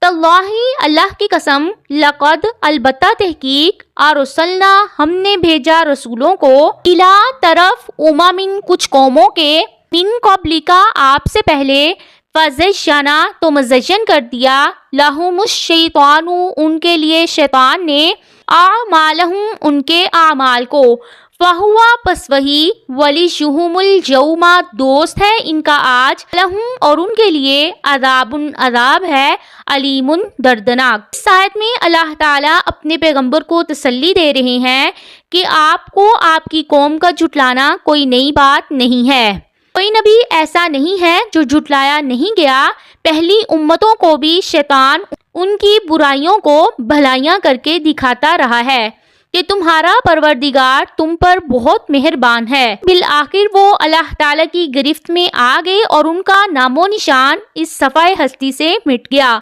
तल्लाही अल्लाह की कसम, लक़द अलबत्ता तहकीक, अरसलना हमने भेजा रसूलों को, इला तरफ उमामिन कुछ कौमों के, मिन क़ब्लिका आपसे पहले, फ़ज़य्यना तो मज़य्यन कर दिया, लहुमुश शैतानु उनके लिए शैतान ने, आमालहुम उनके आमाल को, फ़हुआ पस वही, वलिशुहुमुल यौमा दोस्त है इनका आज, लहुम और उनके लिए, अज़ाबुन अज़ाब है, अलीमुन दर्दनाक। इस आयत में अल्लाह ताला अपने पैगंबर को तसल्ली दे रहे हैं कि आपको आपकी कौम का झुटलाना कोई नई बात नहीं है। कोई नबी ऐसा नहीं है जो झुटलाया नहीं गया। पहली उम्मतों को भी शैतान उनकी बुराइयों को भलाइयां करके दिखाता रहा है कि तुम्हारा परवरदिगार तुम पर बहुत मेहरबान है। बिल आखिर वो अल्लाह ताला की गिरफ्त में आ गए और उनका नामो निशान इस सफ़ाए हस्ती से मिट गया।